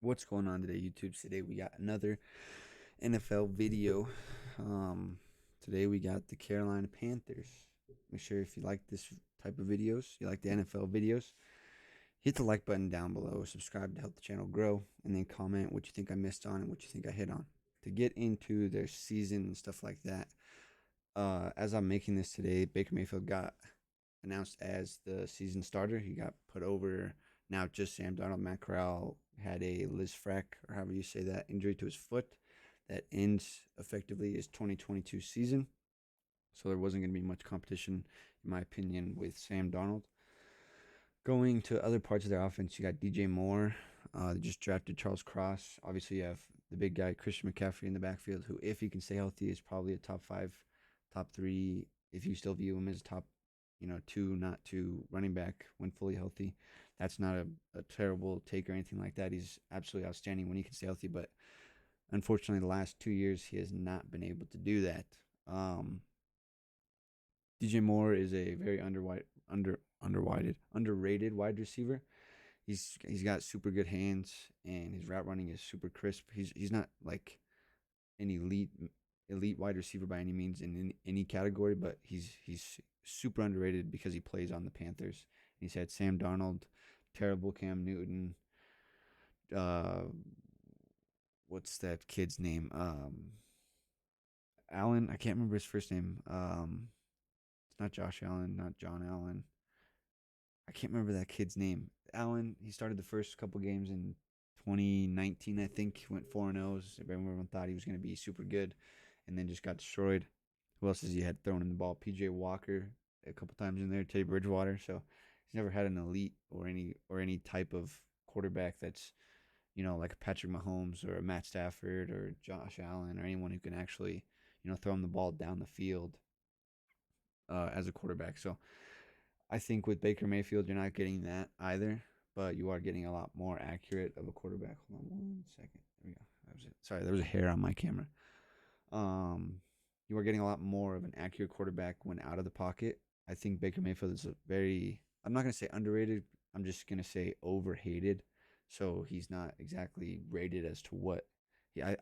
What's going on today, YouTube? Today we got another NFL video. Um, Today we got the Carolina Panthers. Make sure if you like this type of videos, you like the NFL videos, hit the like button down below, subscribe to help the channel grow, and then comment what you think I missed on and what you think I hit on. To get into their season and stuff like that, as I'm making this today, Baker Mayfield got announced as the season starter. He got put over now just Sam Darnold. Matt Corral had a Liz Frack, or however you say that, injury to his foot that ends effectively his 2022 season. So there wasn't going to be much competition, in my opinion, with Sam Darnold. Going to other parts of their offense, you got DJ Moore. They just drafted Charles Cross. Obviously, you have the big guy, Christian McCaffrey, in the backfield, who, if he can stay healthy, is probably a top five, top three, if you still view him as top, two, not two running back when fully healthy. That's not a terrible take or anything like that. He's absolutely outstanding when he can stay healthy, but unfortunately, the last 2 years, he has not been able to do that. DJ Moore is a very underrated wide receiver. He's got super good hands and his route running is super crisp. He's not like an elite wide receiver by any means in any category, but he's super underrated because he plays on the Panthers. He's had Sam Darnold, terrible Cam Newton. Uh, what's that kid's name? Allen. I can't remember his first name. It's not Josh Allen, not John Allen. I can't remember that kid's name. Allen. He started the first couple games in 2019, I think. He went 4-0. Everyone thought he was going to be super good, and then just got destroyed. Who else has he had thrown in the ball? PJ Walker a couple times in there. Teddy Bridgewater. So he's never had an elite or any type of quarterback that's like a Patrick Mahomes or a Matt Stafford or Josh Allen or anyone who can actually throw him the ball down the field as a quarterback. So I think with Baker Mayfield, you're not getting that either, but you are getting a lot more accurate of a quarterback. Hold on 1 second. There we go. That was it. Sorry, there was a hair on my camera. Um, you are getting a lot more of an accurate quarterback when out of the pocket. I think Baker Mayfield is a very, I'm not going to say underrated. I'm just going to say overhated. So he's not exactly rated as to what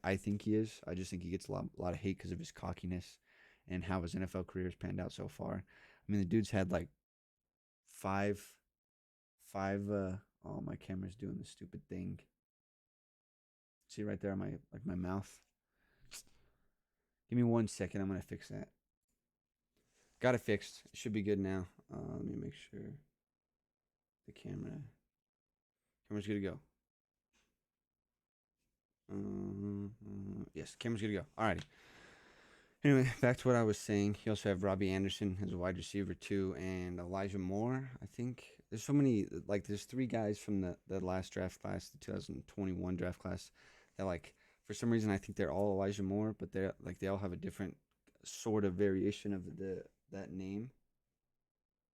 I think he is. I just think he gets a lot of hate because of his cockiness and how his NFL career has panned out so far. I mean, the dude's had like five, oh, my camera's doing this stupid thing. See right there on my mouth. Give me 1 second. I'm gonna fix that. Got it fixed. It should be good now. Let me make sure the camera's good to go. Yes, camera's good to go. Alrighty. Anyway, back to what I was saying. You also have Robbie Anderson as a wide receiver too, and Elijah Moore. I think there's so many. Like, there's three guys from the last draft class, the 2021 draft class, that like for some reason I think they're all Elijah Moore, but they all have a different sort of variation of that name.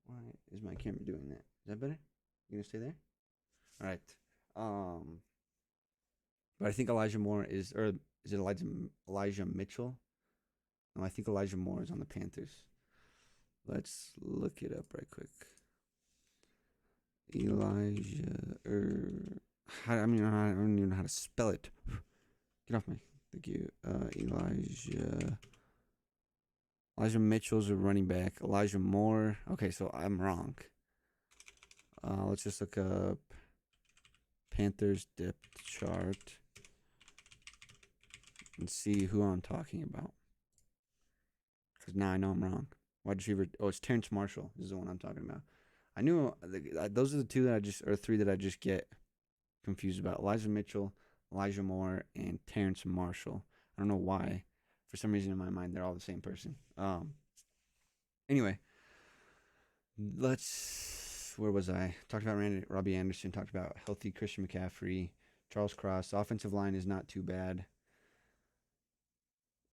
Why is my camera doing that? Is that better? You gonna stay there? All right. Um, but I think Elijah Moore or is it Elijah Mitchell? No, I think Elijah Moore is on the Panthers. Let's look it up right quick. Elijah, I don't even know how to spell it. Get off me. Thank you. Elijah Mitchell's a running back. Elijah Moore. Okay, so I'm wrong. Let's just look up Panthers depth chart and see who I'm talking about. Because now I know I'm wrong. Wide receiver. Oh, it's Terrence Marshall. This is the one I'm talking about. I knew those are the two that or three that I just get confused about. Elijah Mitchell, Elijah Moore, and Terrence Marshall. I don't know why. For some reason in my mind, they're all the same person. Anyway, where was I? Talked about Robbie Anderson. Talked about healthy Christian McCaffrey, Charles Cross. The offensive line is not too bad.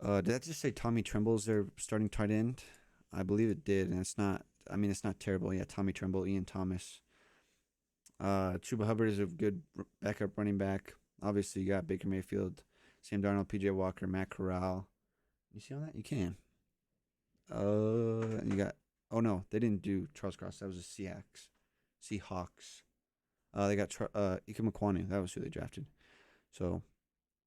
Did that just say Tommy Tremble's their starting tight end? I believe it did, and it's not. I mean, it's not terrible. Yeah, Tommy Tremble, Ian Thomas. Chuba Hubbard is a good backup running back. Obviously, you got Baker Mayfield, Sam Darnold, PJ Walker, Matt Corral. You see all that? You can. And you got. Oh no, they didn't do Charles Cross. That was the Seahawks. Seahawks. They got Ike Mekwanu. That was who they drafted. So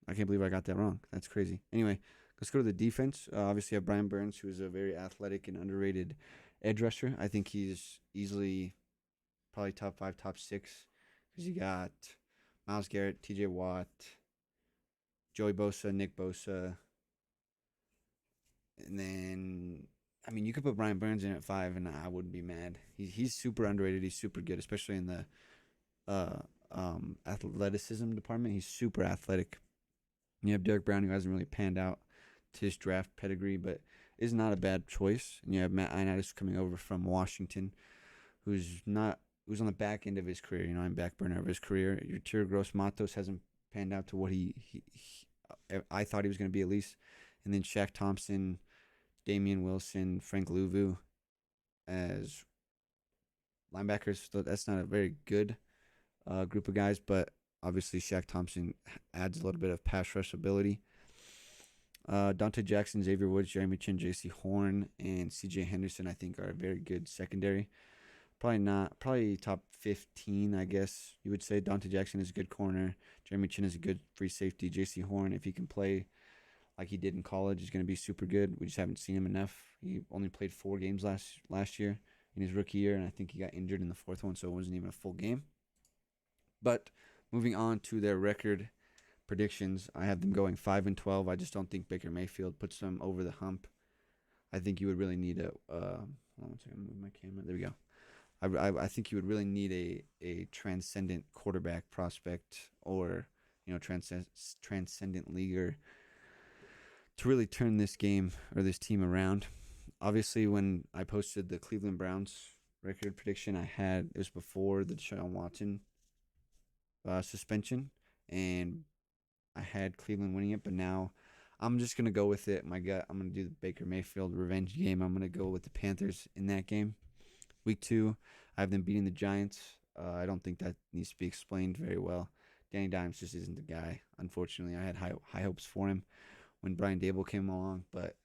I can't believe I got that wrong. That's crazy. Anyway, let's go to the defense. Obviously, you have Brian Burns, who is a very athletic and underrated edge rusher. I think he's easily probably top 5, top 6, because you got Miles Garrett, T.J. Watt, Joey Bosa, Nick Bosa, and then I mean you could put Brian Burns in at 5, and I wouldn't be mad. He's super underrated. He's super good, especially in the uh, athleticism department. He's super athletic. You have Derek Brown, who hasn't really panned out to his draft pedigree, but is not a bad choice. And you have Matt Ioannidis coming over from Washington, who's on the back end of his career, on back burner of his career. Your Tira Gross Matos hasn't panned out to what I thought he was going to be, at least. And then Shaq Thompson, Damian Wilson, Frank Louvu as linebackers. So that's not a very good group of guys, but obviously Shaq Thompson adds a little bit of pass rush ability. Dante Jackson, Xavier Woods, Jeremy Chin, J.C. Horn, and C.J. Henderson, I think, are a very good secondary. Probably top 15, I guess you would say. Dante Jackson is a good corner. Jeremy Chin is a good free safety. J.C. Horn, if he can play like he did in college, is going to be super good. We just haven't seen him enough. He only played 4 games last year in his rookie year, and I think he got injured in the 4th one, so it wasn't even a full game. But moving on to their record predictions, I have them going 5-12. I just don't think Baker Mayfield puts them over the hump. I think you would really need a. Hold on one second, move my camera. There we go. I think you would really need a transcendent quarterback prospect, or transcendent leaguer to really turn this game or this team around. Obviously, when I posted the Cleveland Browns record prediction, it was before the Deshaun Watson suspension, and I had Cleveland winning it, but now I'm just going to go with it. My gut, I'm going to do the Baker Mayfield revenge game. I'm going to go with the Panthers in that game. Week 2, I have them beating the Giants. I don't think that needs to be explained very well. Danny Dimes just isn't the guy. Unfortunately, I had high hopes for him when Brian Dable came along, but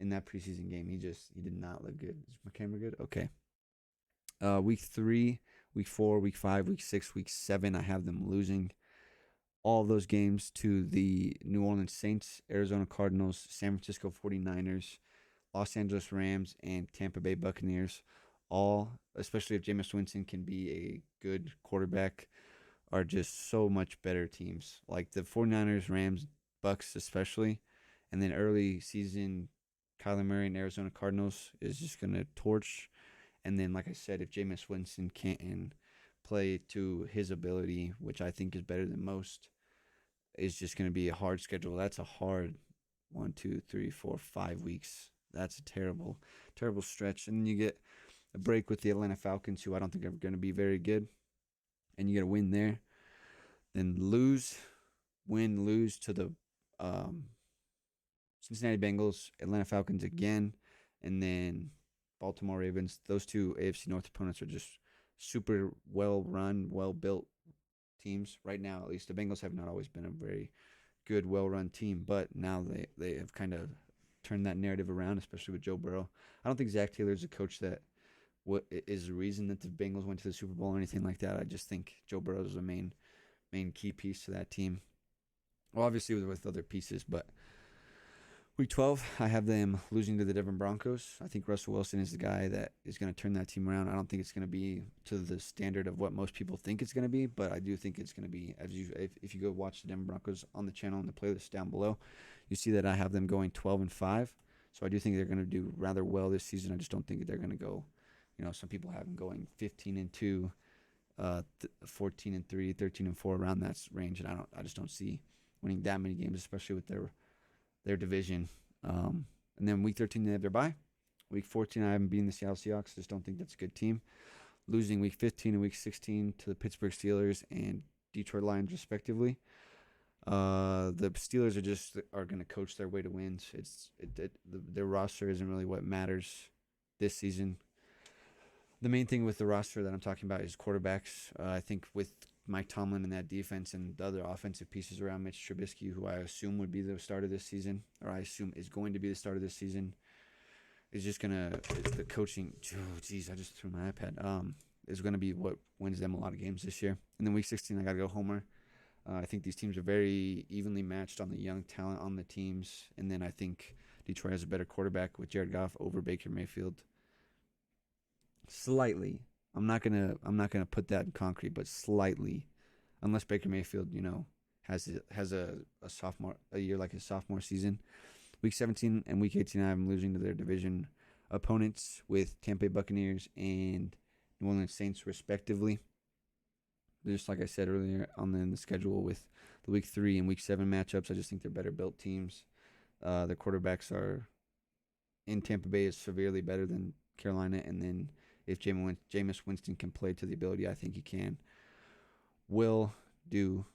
in that preseason game, he did not look good. Is my camera good? Okay. Week 3, week 4, week 5, week 6, week 7, I have them losing all of those games to the New Orleans Saints, Arizona Cardinals, San Francisco 49ers, Los Angeles Rams, and Tampa Bay Buccaneers. All, especially if Jameis Winston can be a good quarterback, are just so much better teams. Like the 49ers, Rams, Bucks especially. And then early season, Kyler Murray and Arizona Cardinals is just going to torch. And then, like I said, if Jameis Winston can't play to his ability, which I think is better than most, is just going to be a hard schedule. That's a hard 1, 2, 3, 4, 5 weeks. That's a terrible, terrible stretch. And then you get a break with the Atlanta Falcons, who I don't think are going to be very good, and you get a win there. Then lose to the Cincinnati Bengals, Atlanta Falcons again, and then Baltimore Ravens. Those two AFC North opponents are just super well run, well built teams right now. At least the Bengals have not always been a very good, well run team, but now they have kind of turned that narrative around, especially with Joe Burrow. I don't think Zach Taylor is a coach that is the reason that the Bengals went to the Super Bowl or anything like that. I just think Joe Burrow is the main key piece to that team. Well, obviously with other pieces, but Week 12, I have them losing to the Denver Broncos. I think Russell Wilson is the guy that is going to turn that team around. I don't think it's going to be to the standard of what most people think it's going to be, but I do think it's going to be, if you go watch the Denver Broncos on the channel and the playlist down below, you see that I have them going 12-5. So I do think they're going to do rather well this season. I just don't think they're going to go, some people have them going 15-2, 14-3, 13-4, around that range, and I just don't see winning that many games, especially with their division. And then week 13, they have their bye. Week 14, I have them beating the Seattle Seahawks. Just don't think that's a good team. Losing week 15 and week 16 to the Pittsburgh Steelers and Detroit Lions, respectively. The Steelers are going to coach their way to wins. Their roster isn't really what matters this season. The main thing with the roster that I'm talking about is quarterbacks. I think with Mike Tomlin and that defense and the other offensive pieces around Mitch Trubisky, who I assume would be the start of this season, or I assume is going to be the start of this season, is just the coaching. Oh, geez, I just threw my iPad. Is going to be what wins them a lot of games this year. And then week 16, I got to go Homer. I think these teams are very evenly matched on the young talent on the teams, and then I think Detroit has a better quarterback with Jared Goff over Baker Mayfield. Slightly. I'm not gonna put that in concrete, but slightly, unless Baker Mayfield, has a sophomore a year like his sophomore season. Week 17 and Week 18, I have them losing to their division opponents with Tampa Bay Buccaneers and New Orleans Saints, respectively. Just like I said earlier on the schedule with the Week 3 and Week 7 matchups, I just think they're better built teams. Their quarterbacks are in Tampa Bay is severely better than Carolina, and then if Jameis Winston can play to the ability I think he can, will do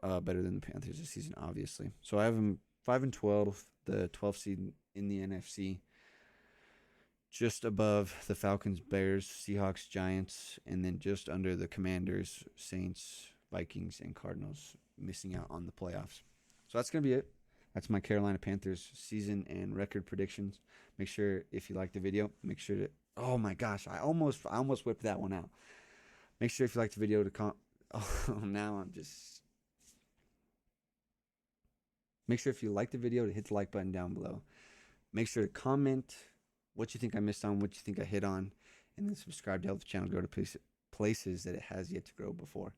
better than the Panthers this season, obviously. So I have them 5-12, the 12th seed in the NFC, just above the Falcons, Bears, Seahawks, Giants, and then just under the Commanders, Saints, Vikings, and Cardinals, missing out on the playoffs. So that's gonna be it. That's my Carolina Panthers season and record predictions. Make sure if you like the video, make sure to. Oh my gosh, I almost whipped that one out. Make sure if you like the video to Oh, now I'm just. Make sure if you like the video to hit the like button down below. Make sure to comment what you think I missed on, what you think I hit on, and then subscribe to help the channel grow to places that it has yet to grow before.